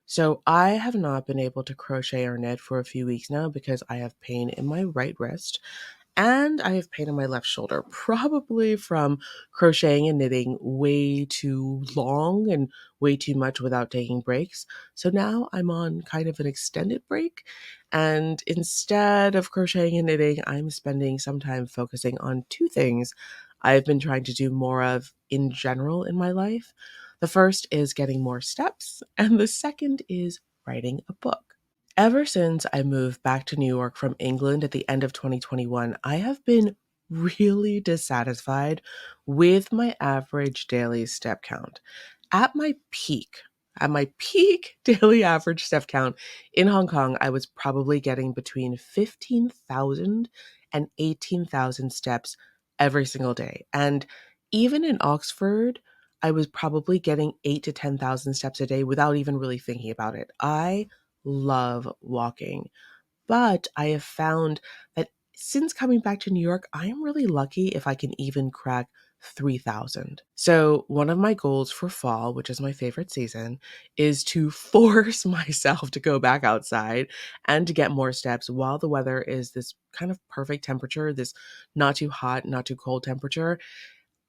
So I have not been able to crochet or knit for a few weeks now because I have pain in my right wrist and I have pain in my left shoulder, probably from crocheting and knitting way too long and way too much without taking breaks. So now I'm on kind of an extended break. And instead of crocheting and knitting, I'm spending some time focusing on two things I've been trying to do more of in general in my life. The first is getting more steps, and the second is writing a book. Ever since I moved back to New York from England at the end of 2021, I have been really dissatisfied with my average daily step count. At my peak, at my peak daily average step count in Hong Kong, I was probably getting between 15,000 and 18,000 steps every single day. And even in Oxford, I was probably getting 8 to 10,000 steps a day without even really thinking about it. I love walking. But I have found that since coming back to New York, I am really lucky if I can even crack 3,000. So, one of my goals for fall, which is my favorite season, is to force myself to go back outside and to get more steps while the weather is this kind of perfect temperature, this not too hot, not too cold temperature.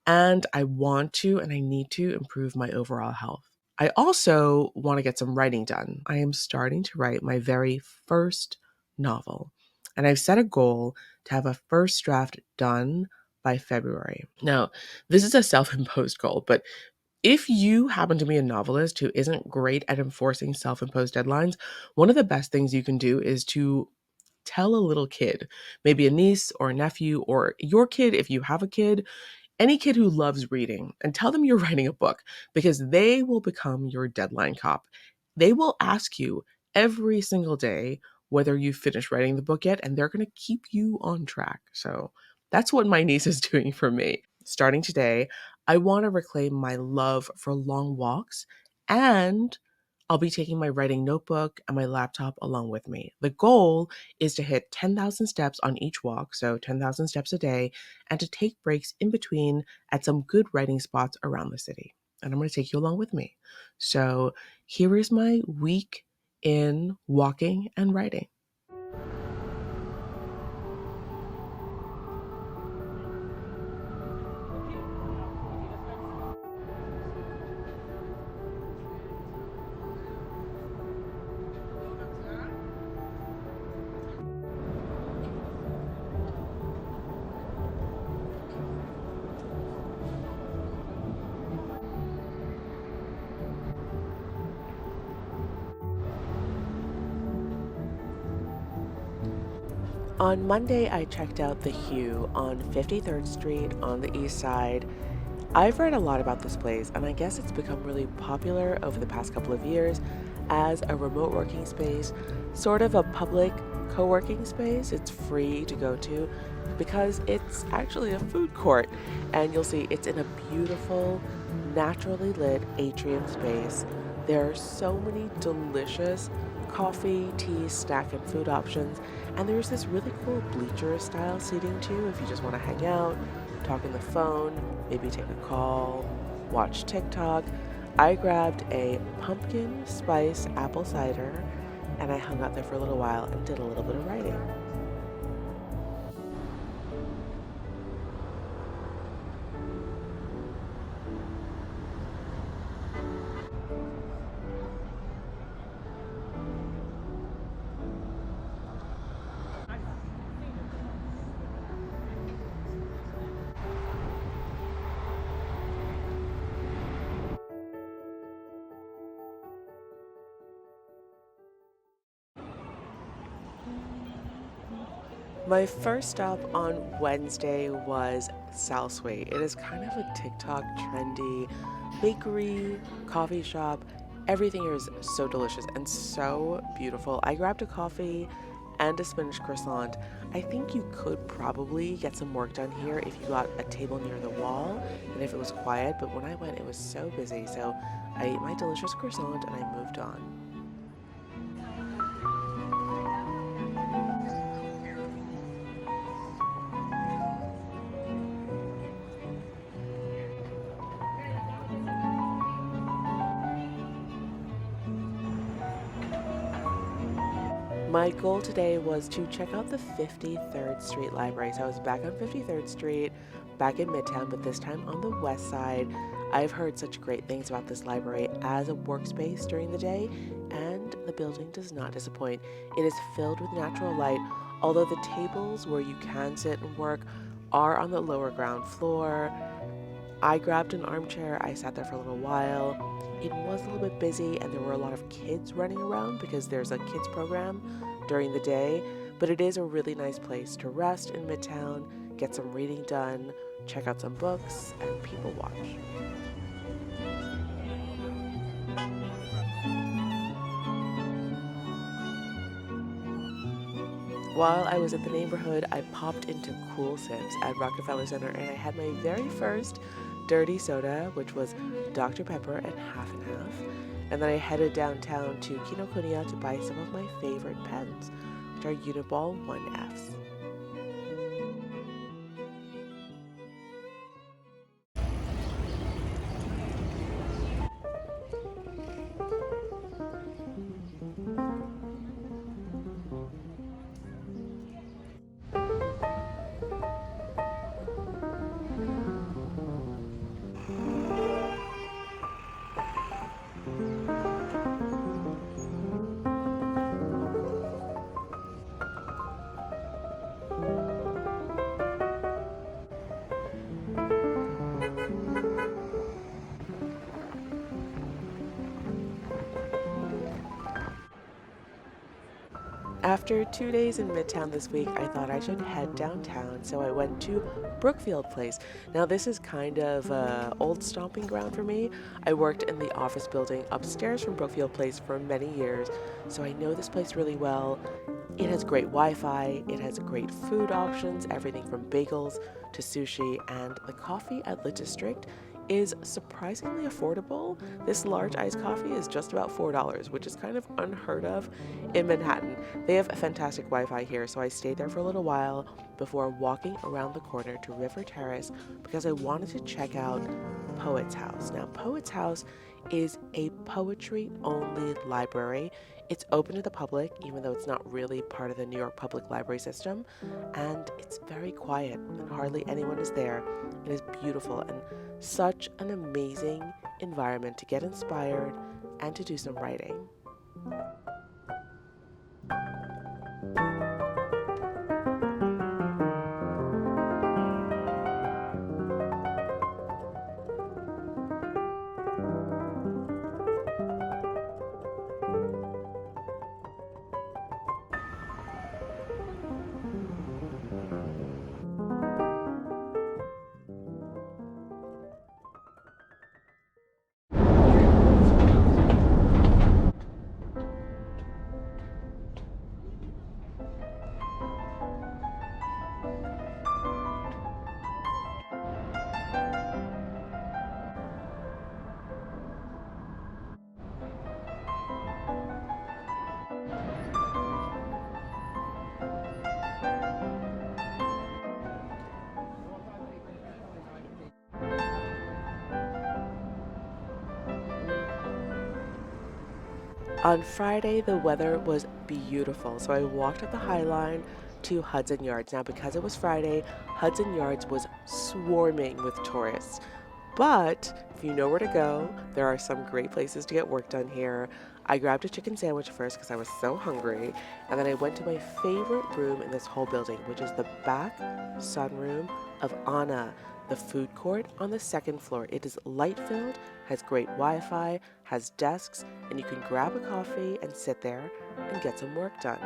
And I want to and I need to improve my overall health. I also want to get some writing done. I am starting to write my very first novel, and I've set a goal to have a first draft done by February. Now, this is a self imposed goal, but if you happen to be a novelist who isn't great at enforcing self imposed deadlines, one of the best things you can do is to tell a little kid, maybe a niece or a nephew, or your kid if you have a kid, any kid who loves reading, and tell them you're writing a book because they will become your deadline cop. They will ask you every single day whether you've finished writing the book yet, and they're going to keep you on track. So that's what my niece is doing for me. Starting today, I want to reclaim my love for long walks, and I'll be taking my writing notebook and my laptop along with me. The goal is to hit 10,000 steps on each walk, so 10,000 steps a day, and to take breaks in between at some good writing spots around the city. And I'm going to take you along with me. So here is my week in walking and writing. On Monday, I checked out The Hue on 53rd Street on the east side. I've read a lot about this place, and I guess it's become really popular over the past couple of years as a remote working space, sort of a public co working space. It's free to go to because it's actually a food court, and you'll see it's in a beautiful, naturally lit atrium space. There are so many delicious coffee, tea, snack, and food options, and there's this really cool bleacher style seating too if you just want to hang out, talk on the phone, maybe take a call, watch TikTok. I grabbed a pumpkin spice apple cider and I hung out there for a little while and did a little bit of writing. My first stop on Wednesday was Salsway. It is kind of a TikTok trendy bakery, coffee shop. Everything here is so delicious and so beautiful. I grabbed a coffee and a spinach croissant. I think you could probably get some work done here if you got a table near the wall and if it was quiet, but when I went, it was so busy. So I ate my delicious croissant and I moved on. My goal today was to check out the 53rd Street Library. So I was back on 53rd Street, back in Midtown, but this time on the west side. I've heard such great things about this library as a workspace during the day, and the building does not disappoint. It is filled with natural light, although the tables where you can sit and work are on the lower ground floor. I grabbed an armchair, I sat there for a little while. It was a little bit busy and there were a lot of kids running around because there's a kids program during the day, but it is a really nice place to rest in Midtown, get some reading done, check out some books, and people watch. While I was at the neighborhood, I popped into Cool Sips at Rockefeller Center and I had my very first dirty soda, which was Dr. Pepper and half and half. And then I headed downtown to Kinokuniya to buy some of my favorite pens, which are Uniball 1Fs. After 2 days in Midtown this week, I thought I should head downtown, so I went to Brookfield Place. Now, this is kind of an old stomping ground for me. I worked in the office building upstairs from Brookfield Place for many years, so I know this place really well. It has great Wi-Fi, it has great food options, everything from bagels to sushi, and the coffee at Lit District is surprisingly affordable. This large iced coffee is just about $4, which is kind of unheard of in Manhattan. They have fantastic Wi-Fi here, so I stayed there for a little while before walking around the corner to River Terrace because I wanted to check out Poet's House. Now, Poet's House is a poetry-only library. It's open to the public, even though it's not really part of the New York Public Library system, and it's very quiet and hardly anyone is there. It is beautiful and such an amazing environment to get inspired and to do some writing. On Friday, the weather was beautiful, so I walked up the High Line to Hudson Yards. Now, because it was Friday, Hudson Yards was swarming with tourists. But if you know where to go, there are some great places to get work done here. I grabbed a chicken sandwich first because I was so hungry, and then I went to my favorite room in this whole building, which is the back sunroom of Anna, the food court on the second floor. It is light-filled, has great Wi-Fi, has desks, and you can grab a coffee and sit there and get some work done.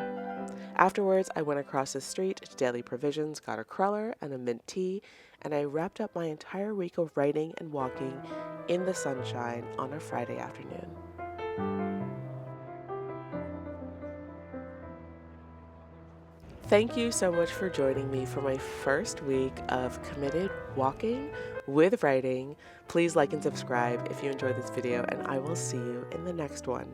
Afterwards, I went across the street to Daily Provisions, got a cruller and a mint tea, and I wrapped up my entire week of writing and walking in the sunshine on a Friday afternoon. Thank you so much for joining me for my first week of committed walking with writing. Please like and subscribe if you enjoyed this video, and I will see you in the next one.